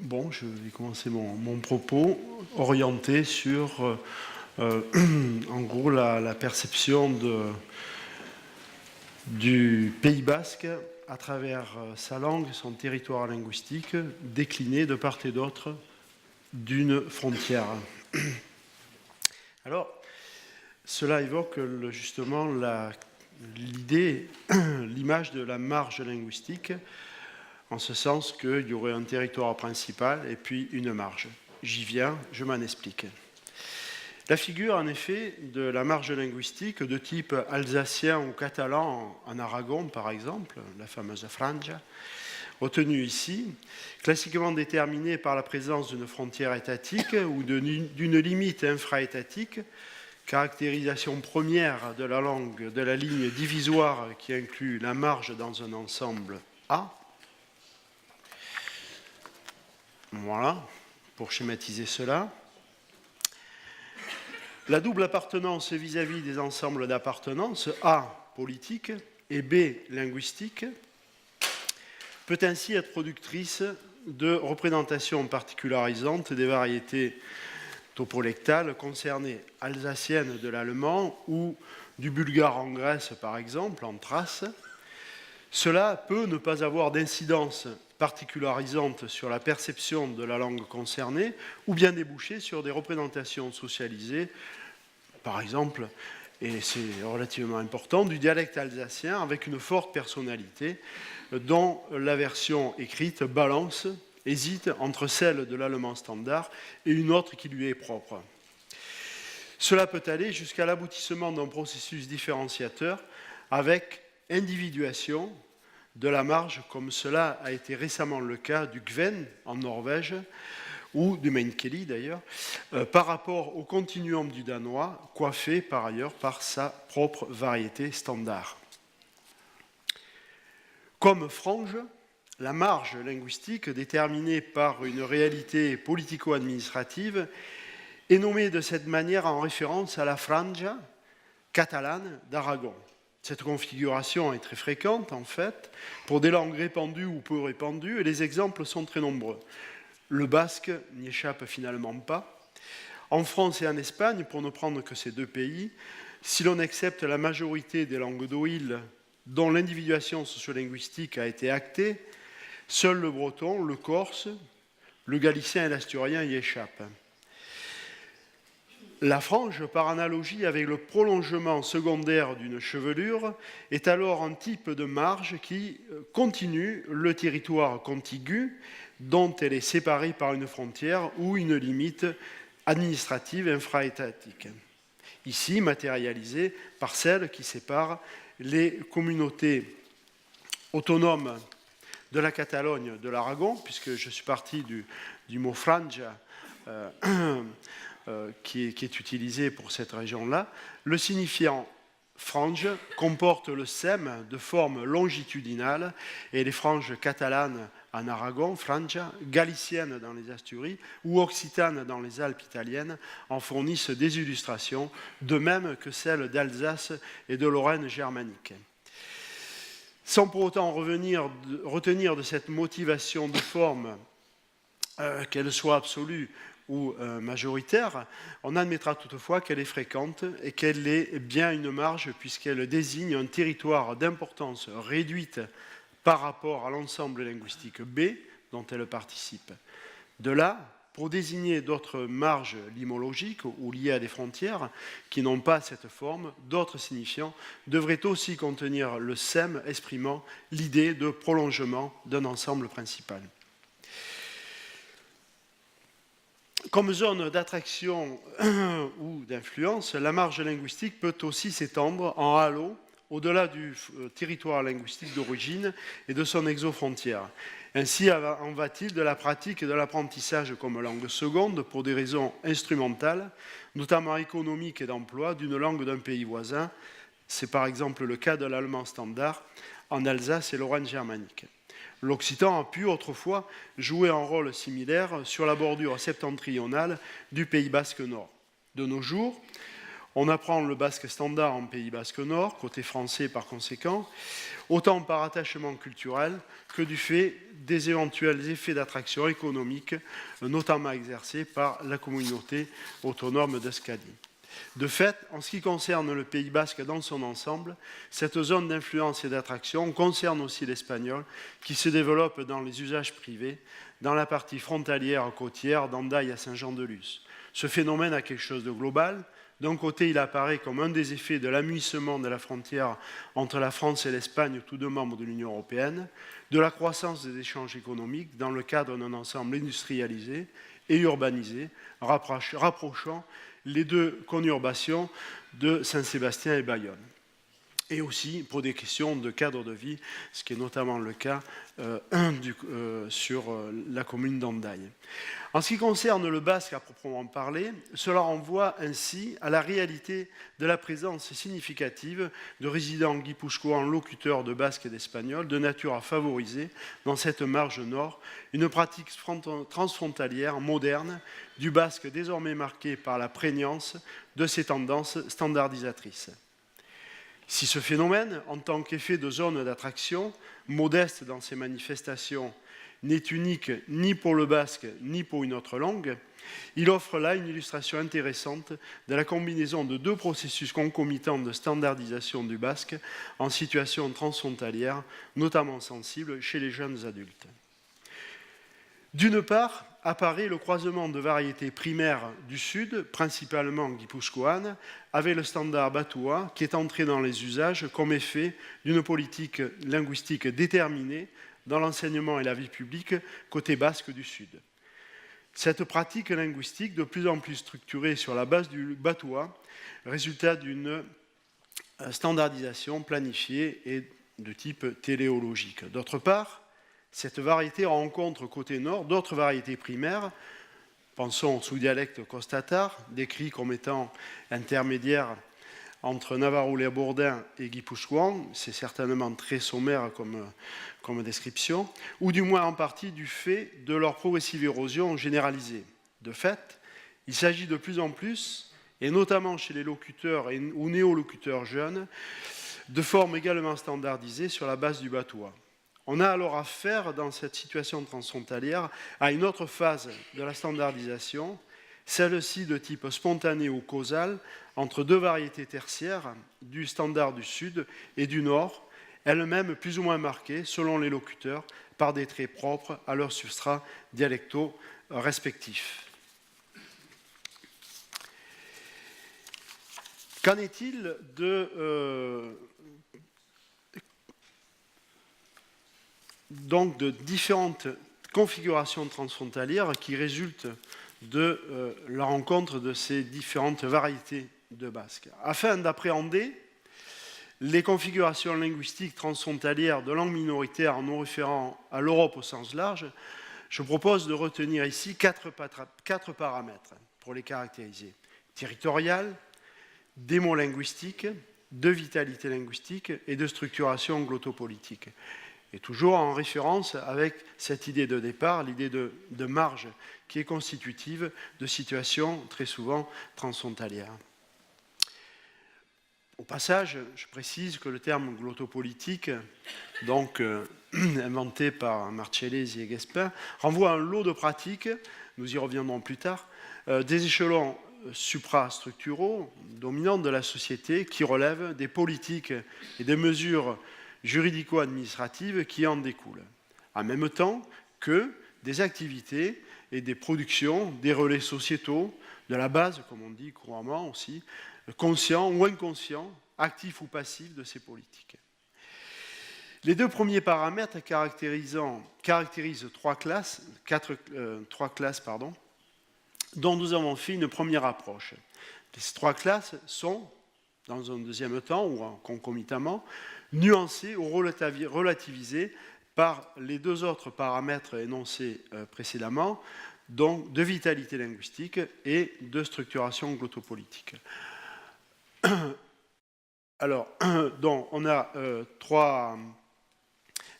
Bon, je vais commencer mon propos orienté sur, en gros, la perception du Pays basque à travers sa langue, son territoire linguistique, décliné de part et d'autre d'une frontière. Alors, cela évoque justement l'idée, l'image de la marge linguistique, en ce sens qu'il y aurait un territoire principal et puis une marge. J'y viens, je m'en explique. La figure, en effet, de la marge linguistique de type alsacien ou catalan en Aragon, par exemple, la fameuse franja, retenue ici, classiquement déterminée par la présence d'une frontière étatique ou d'une limite infra-étatique, caractérisation première de la langue de la ligne divisoire qui inclut la marge dans un ensemble A. Voilà, pour schématiser cela. La double appartenance vis-à-vis des ensembles d'appartenance, A, politique, et B, linguistique, peut ainsi être productrice de représentations particularisantes des variétés topolectales concernées, alsaciennes de l'allemand ou du bulgare en Grèce, par exemple, en Thrace. Cela peut ne pas avoir d'incidence particularisante sur la perception de la langue concernée ou bien déboucher sur des représentations socialisées, par exemple, et c'est relativement important, du dialecte alsacien avec une forte personnalité dont la version écrite balance, hésite entre celle de l'allemand standard et une autre qui lui est propre. Cela peut aller jusqu'à l'aboutissement d'un processus différenciateur avec individuation de la marge, comme cela a été récemment le cas du Gven en Norvège, ou du Menkeli d'ailleurs, par rapport au continuum du danois, coiffé par ailleurs par sa propre variété standard. Comme frange, la marge linguistique, déterminée par une réalité politico-administrative, est nommée de cette manière en référence à la franja catalane d'Aragon. Cette configuration est très fréquente, en fait, pour des langues répandues ou peu répandues, et les exemples sont très nombreux. Le basque n'y échappe finalement pas. En France et en Espagne, pour ne prendre que ces deux pays, si l'on accepte la majorité des langues d'Oïl dont l'individuation sociolinguistique a été actée, seul le breton, le corse, le galicien et l'asturien y échappent. La frange, par analogie avec le prolongement secondaire d'une chevelure, est alors un type de marge qui continue le territoire contigu dont elle est séparée par une frontière ou une limite administrative infra-étatique. Ici, matérialisée par celle qui sépare les communautés autonomes de la Catalogne de l'Aragon, puisque je suis parti du mot franja, qui est utilisé pour cette région-là. Le signifiant frange comporte le sem de forme longitudinale et les franges catalanes en Aragon, franja, galiciennes dans les Asturies ou occitanes dans les Alpes italiennes en fournissent des illustrations, de même que celles d'Alsace et de Lorraine germanique. Sans pour autant retenir de cette motivation de forme, qu'elle soit absolue ou majoritaire, on admettra toutefois qu'elle est fréquente et qu'elle est bien une marge puisqu'elle désigne un territoire d'importance réduite par rapport à l'ensemble linguistique B dont elle participe. De là, pour désigner d'autres marges limologiques ou liées à des frontières qui n'ont pas cette forme, d'autres signifiants devraient aussi contenir le sem exprimant l'idée de prolongement d'un ensemble principal. Comme zone d'attraction ou d'influence, la marge linguistique peut aussi s'étendre en halo au-delà du territoire linguistique d'origine et de son exofrontière. Ainsi en va-t-il de la pratique de l'apprentissage comme langue seconde pour des raisons instrumentales, notamment économiques et d'emploi, d'une langue d'un pays voisin. C'est par exemple le cas de l'allemand standard en Alsace et Lorraine germanique. L'occitan a pu autrefois jouer un rôle similaire sur la bordure septentrionale du Pays basque nord. De nos jours, on apprend le basque standard en Pays basque nord, côté français par conséquent, autant par attachement culturel que du fait des éventuels effets d'attraction économique, notamment exercés par la communauté autonome d'Euskadi. De fait, en ce qui concerne le Pays basque dans son ensemble, cette zone d'influence et d'attraction concerne aussi l'espagnol qui se développe dans les usages privés, dans la partie frontalière côtière d'Hendaye à Saint-Jean-de-Luz. Ce phénomène a quelque chose de global. D'un côté, il apparaît comme un des effets de l'amuissement de la frontière entre la France et l'Espagne, tous deux membres de l'Union européenne, de la croissance des échanges économiques dans le cadre d'un ensemble industrialisé et urbanisé, rapprochant les deux conurbations de Saint-Sébastien et Bayonne. Et aussi pour des questions de cadre de vie, ce qui est notamment le cas sur la commune d'Hendaye. En ce qui concerne le basque à proprement parler, cela renvoie ainsi à la réalité de la présence significative de résidents guipuscoans locuteurs de basque et d'espagnol, de nature à favoriser, dans cette marge nord, une pratique transfrontalière moderne du basque désormais marquée par la prégnance de ses tendances standardisatrices. Si ce phénomène, en tant qu'effet de zone d'attraction, modeste dans ses manifestations, n'est unique ni pour le basque ni pour une autre langue, il offre là une illustration intéressante de la combinaison de deux processus concomitants de standardisation du basque en situation transfrontalière, notamment sensible chez les jeunes adultes. D'une part, apparaît le croisement de variétés primaires du Sud, principalement guipuscoanes, avec le standard batois qui est entré dans les usages comme effet d'une politique linguistique déterminée dans l'enseignement et la vie publique côté basque du Sud. Cette pratique linguistique, de plus en plus structurée sur la base du batois, résultat d'une standardisation planifiée et de type téléologique. D'autre part, cette variété rencontre côté nord d'autres variétés primaires, pensons au sous-dialecte costatar, décrit comme étant intermédiaire entre Navarro-les-Bourdins et guipuscoan, c'est certainement très sommaire comme description, ou du moins en partie du fait de leur progressive érosion généralisée. De fait, il s'agit de plus en plus, et notamment chez les locuteurs ou néolocuteurs jeunes, de formes également standardisées sur la base du batois. On a alors affaire, dans cette situation transfrontalière, à une autre phase de la standardisation, celle-ci de type spontané ou causal, entre deux variétés tertiaires, du standard du Sud et du Nord, elles-mêmes plus ou moins marquées, selon les locuteurs, par des traits propres à leurs substrats dialectaux respectifs. Qu'en est-il donc de différentes configurations transfrontalières qui résultent de la rencontre de ces différentes variétés de basque. Afin d'appréhender les configurations linguistiques transfrontalières de langues minoritaires en nous référant à l'Europe au sens large, je propose de retenir ici quatre paramètres pour les caractériser. Territorial, démolinguistique, de vitalité linguistique et de structuration glottopolitique. Et toujours en référence avec cette idée de départ, l'idée de marge qui est constitutive de situations très souvent transfrontalières. Au passage, je précise que le terme glottopolitique, donc inventé par Marcellesi et Guespin, renvoie à un lot de pratiques, nous y reviendrons plus tard, des échelons suprastructuraux dominants de la société qui relèvent des politiques et des mesures juridico-administratives qui en découlent, en même temps que des activités et des productions, des relais sociétaux, de la base, comme on dit couramment aussi, conscients ou inconscients, actifs ou passifs de ces politiques. Les deux premiers paramètres caractérisent trois classes, dont nous avons fait une première approche. Ces trois classes sont, dans un deuxième temps ou concomitamment, nuancées ou relativisées par les deux autres paramètres énoncés précédemment, donc de vitalité linguistique et de structuration glottopolitique. Alors, donc, on a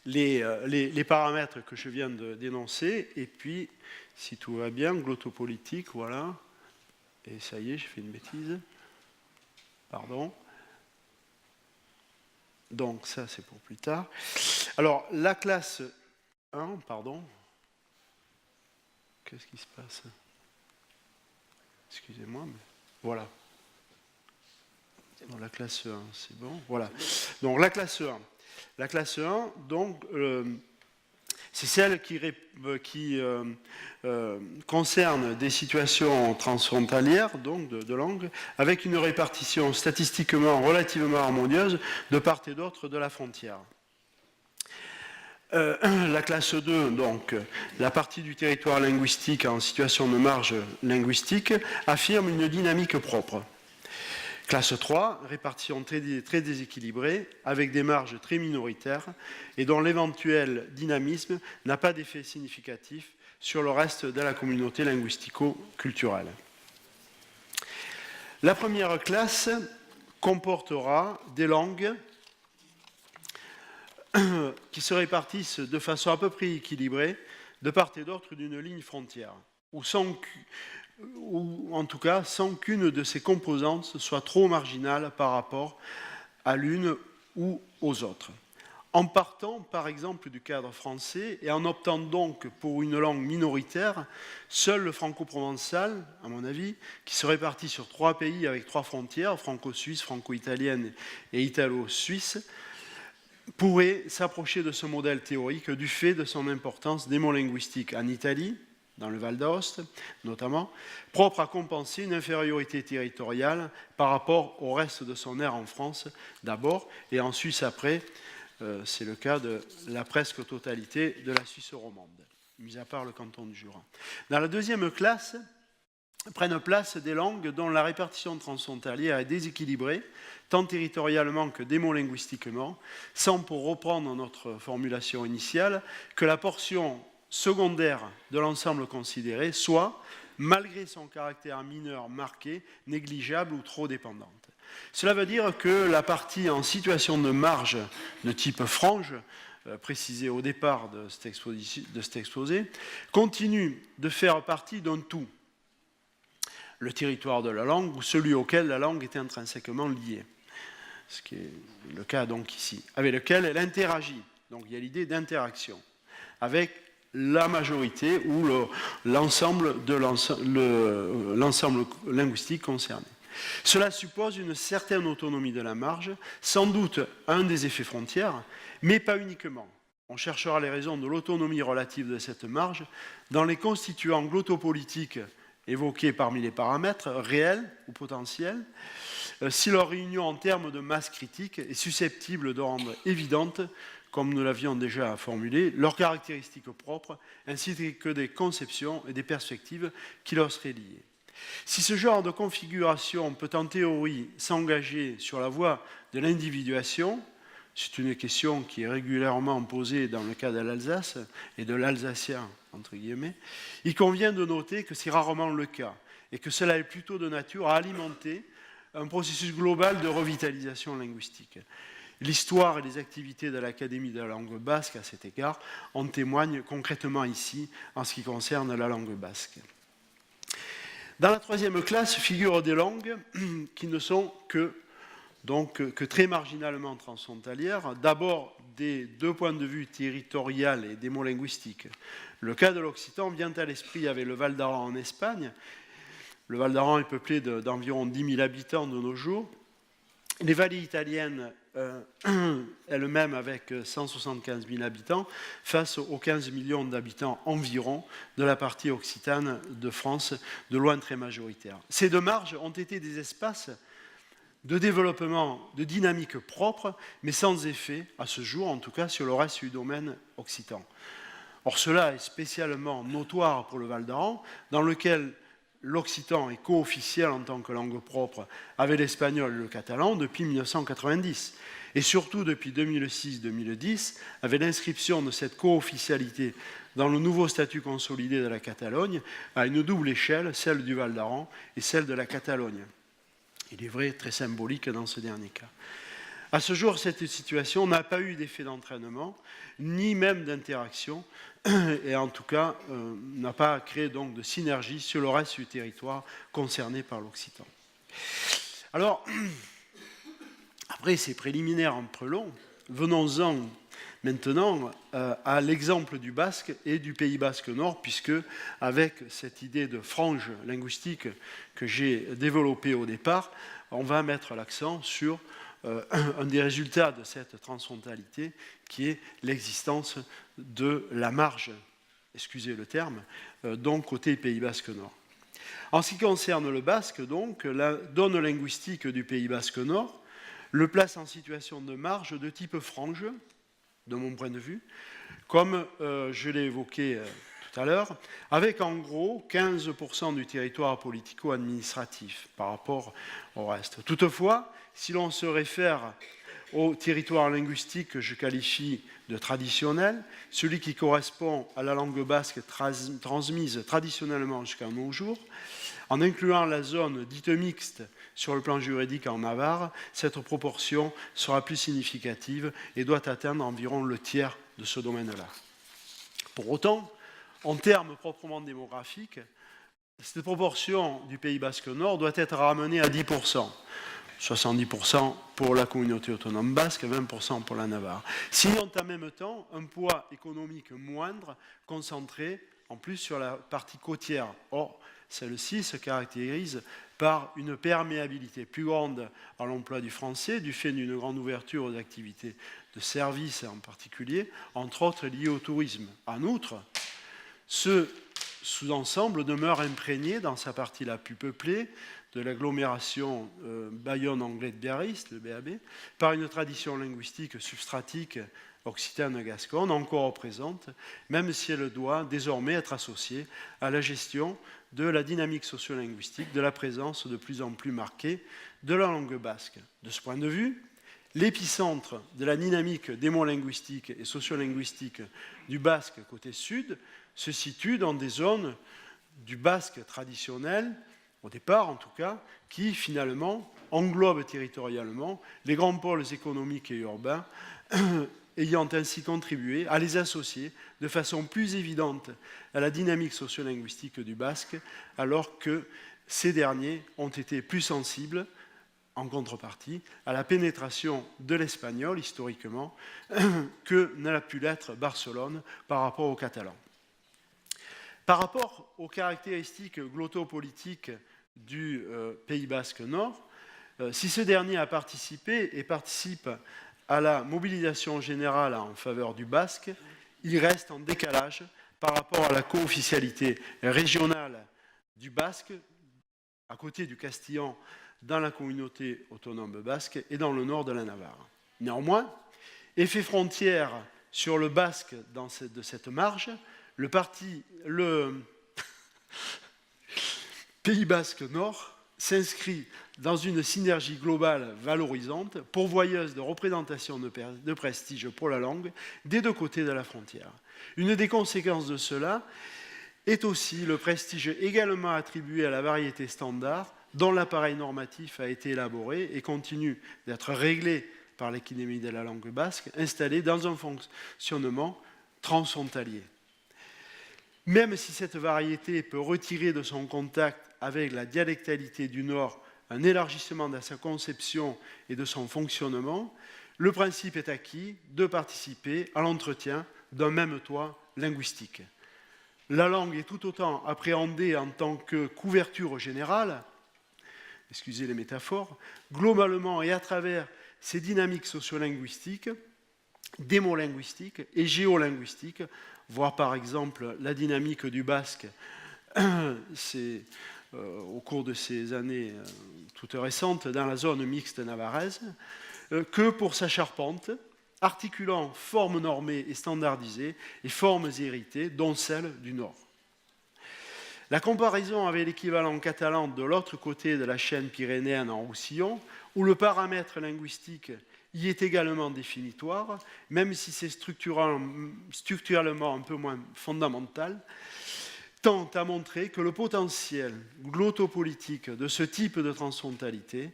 les paramètres que je viens de dénoncer, et puis, si tout va bien, glottopolitique, voilà. Et ça y est, j'ai fait une bêtise. Pardon. Donc ça, c'est pour plus tard. Alors, la classe 1, pardon. Qu'est-ce qui se passe? Excusez-moi, mais voilà. Dans la classe 1, c'est bon. Voilà. Donc, la classe 1. La classe 1, donc, c'est celle qui concerne des situations transfrontalières, donc de langue, avec une répartition statistiquement relativement harmonieuse de part et d'autre de la frontière. La classe 2, donc, la partie du territoire linguistique en situation de marge linguistique, affirme une dynamique propre. Classe 3, répartition très déséquilibrée, avec des marges très minoritaires et dont l'éventuel dynamisme n'a pas d'effet significatif sur le reste de la communauté linguistico-culturelle. La première classe comportera des langues qui se répartissent de façon à peu près équilibrée de part et d'autre d'une ligne frontière, ou en tout cas sans qu'une de ces composantes soit trop marginale par rapport à l'une ou aux autres. En partant, par exemple, du cadre français et en optant donc pour une langue minoritaire, seul le franco-provençal, à mon avis, qui se répartit sur 3 pays avec 3 frontières, franco-suisse, franco-italienne et italo-suisse, pourrait s'approcher de ce modèle théorique du fait de son importance démolinguistique en Italie, dans le Val d'Aoste notamment, propre à compenser une infériorité territoriale par rapport au reste de son aire en France d'abord, et en Suisse après, c'est le cas de la presque totalité de la Suisse romande, mis à part le canton du Jura. Dans la deuxième classe, prennent place des langues dont la répartition transfrontalière est déséquilibrée, tant territorialement que démolinguistiquement, sans, pour reprendre notre formulation initiale, que la portion secondaire de l'ensemble considéré soit, malgré son caractère mineur marqué, négligeable ou trop dépendante. Cela veut dire que la partie en situation de marge de type frange, précisée au départ de cet exposé, continue de faire partie d'un tout, le territoire de la langue ou celui auquel la langue est intrinsèquement liée, ce qui est le cas donc ici, avec lequel elle interagit. Donc il y a l'idée d'interaction avec la majorité ou l'ensemble linguistique concerné. Cela suppose une certaine autonomie de la marge, sans doute un des effets frontières, mais pas uniquement. On cherchera les raisons de l'autonomie relative de cette marge dans les constituants glottopolitiques évoqués parmi les paramètres, réels ou potentiels, si leur réunion en termes de masse critique est susceptible de rendre évidente, comme nous l'avions déjà formulé, leurs caractéristiques propres, ainsi que des conceptions et des perspectives qui leur seraient liées. Si ce genre de configuration peut en théorie s'engager sur la voie de l'individuation, c'est une question qui est régulièrement posée dans le cas de l'Alsace et de l'Alsacien, entre guillemets, il convient de noter que c'est rarement le cas et que cela est plutôt de nature à alimenter un processus global de revitalisation linguistique. L'histoire et les activités de l'Académie de la langue basque, à cet égard, en témoignent concrètement ici, en ce qui concerne la langue basque. Dans la troisième classe figurent des langues qui ne sont que très marginalement transfrontalières, d'abord des 2 points de vue territorial et démolinguistique. Le cas de l'occitan vient à l'esprit avec le Val d'Aran en Espagne. Le Val d'Aran est peuplé d'environ 10 000 habitants de nos jours. Les vallées italiennes, elles-mêmes avec 175 000 habitants, face aux 15 millions d'habitants environ de la partie occitane de France, de loin très majoritaire. Ces 2 marges ont été des espaces de développement, de dynamique propre, mais sans effet, à ce jour en tout cas, sur le reste du domaine occitan. Or, cela est spécialement notoire pour le Val d'Aran, dans lequel l'occitan est co-officiel en tant que langue propre avec l'espagnol et le catalan depuis 1990. Et surtout depuis 2006-2010, avec l'inscription de cette co-officialité dans le nouveau statut consolidé de la Catalogne, à une double échelle, celle du Val d'Aran et celle de la Catalogne. Il est vrai, très symbolique dans ce dernier cas. À ce jour, cette situation n'a pas eu d'effet d'entraînement, ni même d'interaction, et en tout cas n'a pas créé donc de synergie sur le reste du territoire concerné par l'occitan. Alors, Après ces préliminaires un peu longs, venons-en maintenant à l'exemple du basque et du Pays basque nord, puisque avec cette idée de frange linguistique que j'ai développée au départ, on va mettre l'accent sur un des résultats de cette transfrontalité, qui est l'existence de la marge, excusez le terme, donc côté Pays basque nord. En ce qui concerne le basque, donc, la donne linguistique du Pays basque nord le place en situation de marge de type frange, de mon point de vue, comme je l'ai évoqué tout à l'heure, avec en gros 15% du territoire politico-administratif par rapport au reste. Toutefois, si l'on se réfère au territoire linguistique que je qualifie de traditionnel, celui qui correspond à la langue basque transmise traditionnellement jusqu'à nos jours, en incluant la zone dite mixte sur le plan juridique en Navarre, cette proportion sera plus significative et doit atteindre environ le tiers de ce domaine-là. Pour autant, en termes proprement démographiques, cette proportion du Pays basque nord doit être ramenée à 10%. 70% pour la communauté autonome basque, 20% pour la Navarre. S'ils ont en même temps un poids économique moindre, concentré en plus sur la partie côtière. Or, celle-ci se caractérise par une perméabilité plus grande à l'emploi du français, du fait d'une grande ouverture aux activités de services en particulier, entre autres liées au tourisme. En outre, ce sous-ensemble demeure imprégné dans sa partie la plus peuplée de l'agglomération Bayonne-Anglet de Biarritz, le BAB, par une tradition linguistique substratique occitane-gasconne encore présente, même si elle doit désormais être associée à la gestion de la dynamique sociolinguistique, de la présence de plus en plus marquée de la langue basque. De ce point de vue, l'épicentre de la dynamique démolinguistique et sociolinguistique du basque côté sud se situe dans des zones du basque traditionnel, au départ en tout cas, qui finalement englobent territorialement les grands pôles économiques et urbains, ayant ainsi contribué à les associer de façon plus évidente à la dynamique sociolinguistique du basque, alors que ces derniers ont été plus sensibles, en contrepartie, à la pénétration de l'espagnol, historiquement, que n'a pu l'être Barcelone par rapport aux Catalans. Par rapport aux caractéristiques glottopolitiques du Pays basque nord, si ce dernier a participé et participe à la mobilisation générale en faveur du basque, il reste en décalage par rapport à la co-officialité régionale du basque, à côté du castillan, dans la communauté autonome basque et dans le nord de la Navarre. Néanmoins, effet frontière sur le basque de cette marge, le Pays basque nord s'inscrit dans une synergie globale valorisante, pourvoyeuse de représentation de prestige pour la langue des deux côtés de la frontière. Une des conséquences de cela est aussi le prestige également attribué à la variété standard dont l'appareil normatif a été élaboré et continue d'être réglé par l'Académie de la langue basque, installée dans un fonctionnement transfrontalier. Même si cette variété peut retirer de son contact avec la dialectalité du Nord un élargissement de sa conception et de son fonctionnement, le principe est acquis de participer à l'entretien d'un même toit linguistique. La langue est tout autant appréhendée en tant que couverture générale, excusez les métaphores, globalement et à travers ces dynamiques sociolinguistiques, démolinguistiques et géolinguistiques, voire par exemple la dynamique du basque, c'est au cours de ces années toutes récentes dans la zone mixte navarraise, que pour sa charpente, articulant formes normées et standardisées et formes héritées, dont celle du Nord. La comparaison avec l'équivalent catalan de l'autre côté de la chaîne pyrénéenne en Roussillon, où le paramètre linguistique y est également définitoire, même si c'est structurellement un peu moins fondamental, tend à montrer que le potentiel glottopolitique de ce type de transfrontalité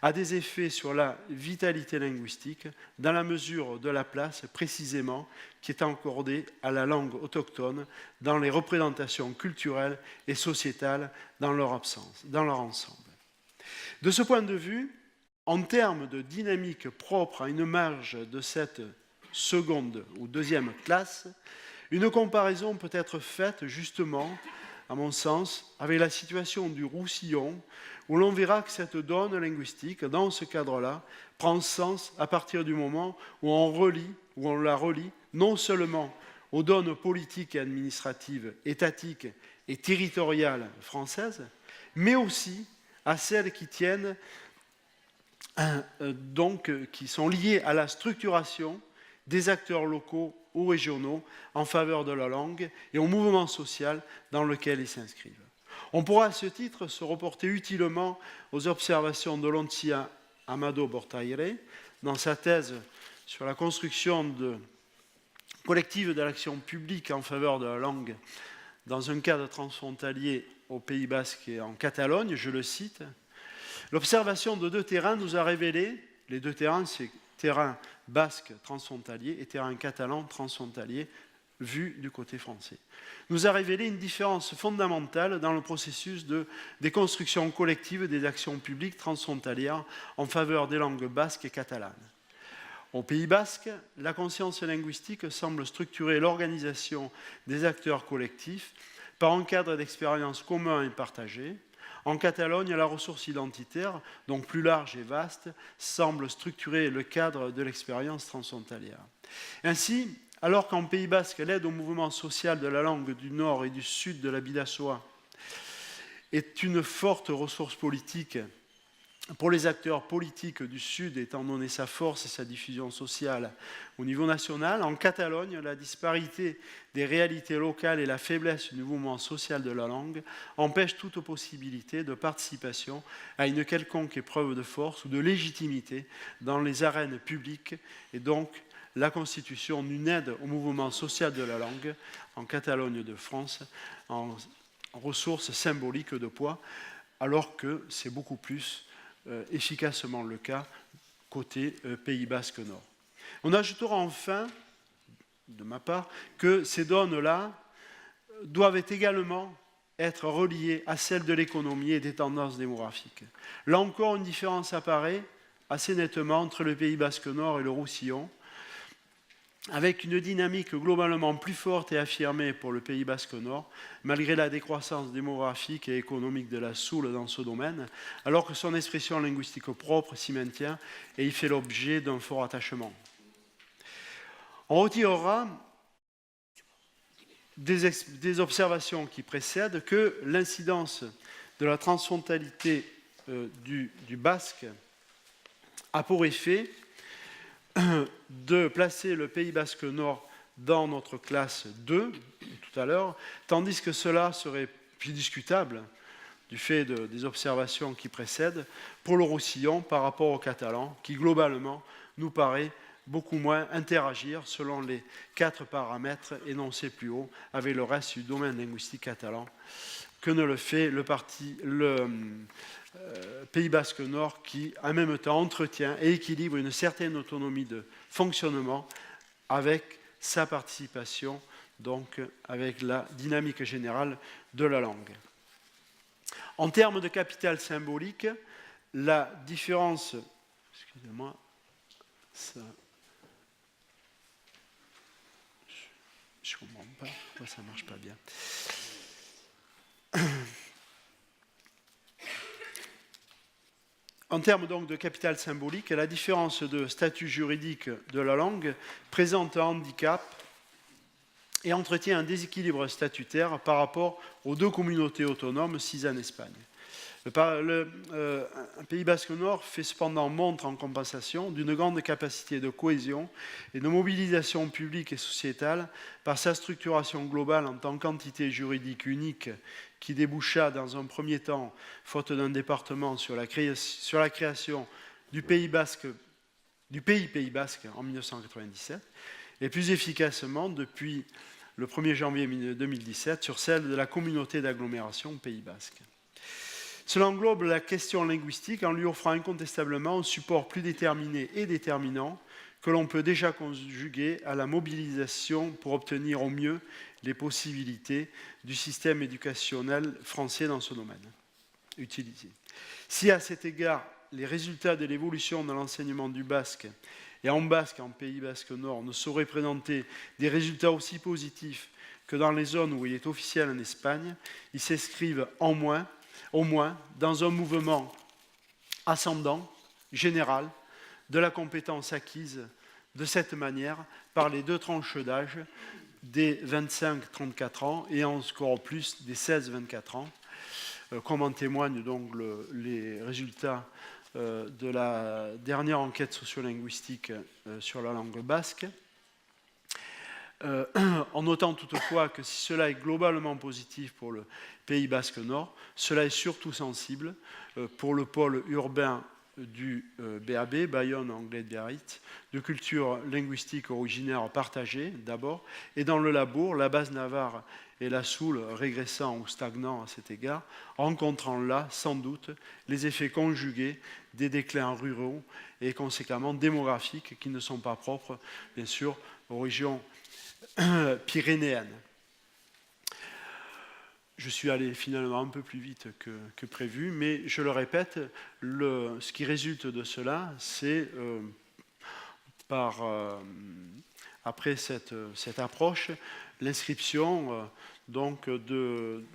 a des effets sur la vitalité linguistique dans la mesure de la place précisément qui est accordée à la langue autochtone dans les représentations culturelles et sociétales dans leur ensemble. De ce point de vue, En termes de dynamique propre à une marge de cette seconde ou deuxième classe, une comparaison peut être faite justement, à mon sens, avec la situation du Roussillon, où l'on verra que cette donne linguistique, dans ce cadre-là, prend sens à partir du moment où on la relie non seulement aux donnes politiques et administratives, étatiques et territoriales françaises, mais aussi à celles qui tiennent, qui sont liées à la structuration des acteurs locaux ou régionaux en faveur de la langue et au mouvement social dans lequel ils s'inscrivent. On pourra à ce titre se reporter utilement aux observations de Lontzia Amado Bortaire dans sa thèse sur la construction collective de l'action publique en faveur de la langue dans un cadre transfrontalier au Pays Basque et en Catalogne, je le cite. L'observation de deux terrains nous a révélé, les deux terrains, c'est terrain basque transfrontalier et terrain catalan transfrontalier, vu du côté français, nous a révélé une différence fondamentale dans le processus de déconstruction collective des actions publiques transfrontalières en faveur des langues basques et catalanes. Au Pays Basque, la conscience linguistique semble structurer l'organisation des acteurs collectifs par un cadre d'expérience commun et partagé. En Catalogne, la ressource identitaire, donc plus large et vaste, semble structurer le cadre de l'expérience transfrontalière. Ainsi, alors qu'en Pays Basque, l'aide au mouvement social de la langue du nord et du sud de la Bidassoa est une forte ressource politique pour les acteurs politiques du Sud, étant donné sa force et sa diffusion sociale au niveau national, en Catalogne, la disparité des réalités locales et la faiblesse du mouvement social de la langue empêchent toute possibilité de participation à une quelconque épreuve de force ou de légitimité dans les arènes publiques, et donc la constitution d'une aide au mouvement social de la langue en Catalogne de France en ressources symboliques de poids, alors que c'est beaucoup plus efficacement le cas côté Pays Basque Nord. On ajoutera enfin, de ma part, que ces donnes-là doivent également être reliées à celles de l'économie et des tendances démographiques. Là encore, une différence apparaît assez nettement entre le Pays Basque Nord et le Roussillon, avec une dynamique globalement plus forte et affirmée pour le Pays Basque Nord, malgré la décroissance démographique et économique de la Soule dans ce domaine, alors que son expression linguistique propre s'y maintient et y fait l'objet d'un fort attachement. On retirera des observations qui précèdent que l'incidence de la transfrontalité du basque a pour effet de placer le Pays Basque Nord dans notre classe 2, tout à l'heure, tandis que cela serait plus discutable, du fait des observations qui précèdent, pour le Roussillon par rapport au catalan, qui globalement nous paraît beaucoup moins interagir selon les 4 paramètres énoncés plus haut avec le reste du domaine linguistique catalan, que ne le fait le Pays Basque Nord qui, en même temps, entretient et équilibre une certaine autonomie de fonctionnement avec sa participation, donc avec la dynamique générale de la langue. En termes de capital symbolique, la différence... Excusez-moi, ça... Je ne comprends pas pourquoi ça ne marche pas bien. En termes donc de capital symbolique, la différence de statut juridique de la langue présente un handicap et entretient un déséquilibre statutaire par rapport aux 2 communautés autonomes sises en Espagne. Le Pays Basque Nord fait cependant montre en compensation d'une grande capacité de cohésion et de mobilisation publique et sociétale par sa structuration globale en tant qu'entité juridique unique qui déboucha dans un premier temps, faute d'un département, sur la création du Pays Pays Basque en 1997, et plus efficacement depuis le 1er janvier 2017 sur celle de la communauté d'agglomération Pays Basque. Cela englobe la question linguistique en lui offrant incontestablement un support plus déterminé et déterminant que l'on peut déjà conjuguer à la mobilisation pour obtenir au mieux les possibilités du système éducationnel français dans ce domaine utilisé. Si à cet égard les résultats de l'évolution de l'enseignement du basque et en basque, en Pays Basque Nord, ne sauraient présenter des résultats aussi positifs que dans les zones où il est officiel en Espagne, ils s'inscrivent au moins dans un mouvement ascendant, général, de la compétence acquise de cette manière par les 2 tranches d'âge des 25-34 ans et encore plus des 16-24 ans, comme en témoignent donc les résultats de la dernière enquête sociolinguistique sur la langue basque. En notant toutefois que si cela est globalement positif pour le Pays Basque Nord, cela est surtout sensible pour le pôle urbain du BAB, Bayonne Anglais de Biarritz, de culture linguistique originaire partagée d'abord, et dans le Labourd, la base navarre et la Soule régressant ou stagnant à cet égard, rencontrant là, sans doute, les effets conjugués des déclins ruraux et conséquemment démographiques qui ne sont pas propres, bien sûr, aux régions pyrénéennes. Je suis allé finalement un peu plus vite que prévu, mais je le répète, ce qui résulte de cela, c'est après cette approche, l'inscription donc de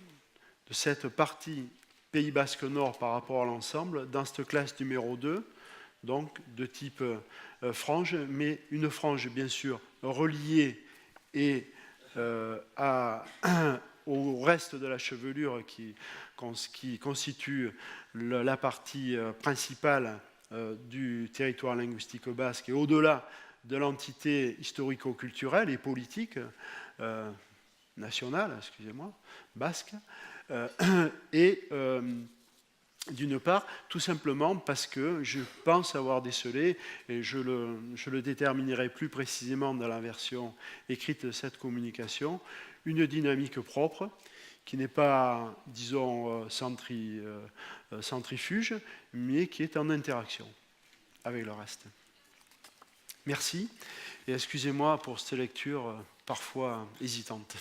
cette partie Pays Basque Nord par rapport à l'ensemble dans cette classe numéro 2, donc de type frange, mais une frange bien sûr reliée et au reste de la chevelure qui constitue la partie principale du territoire linguistique basque et au-delà de l'entité historico-culturelle et politique nationale, excusez-moi, basque, et d'une part, tout simplement parce que je pense avoir décelé, et je le déterminerai plus précisément dans la version écrite de cette communication, une dynamique propre, qui n'est pas, disons, centrifuge, mais qui est en interaction avec le reste. Merci, et excusez-moi pour cette lecture parfois hésitante.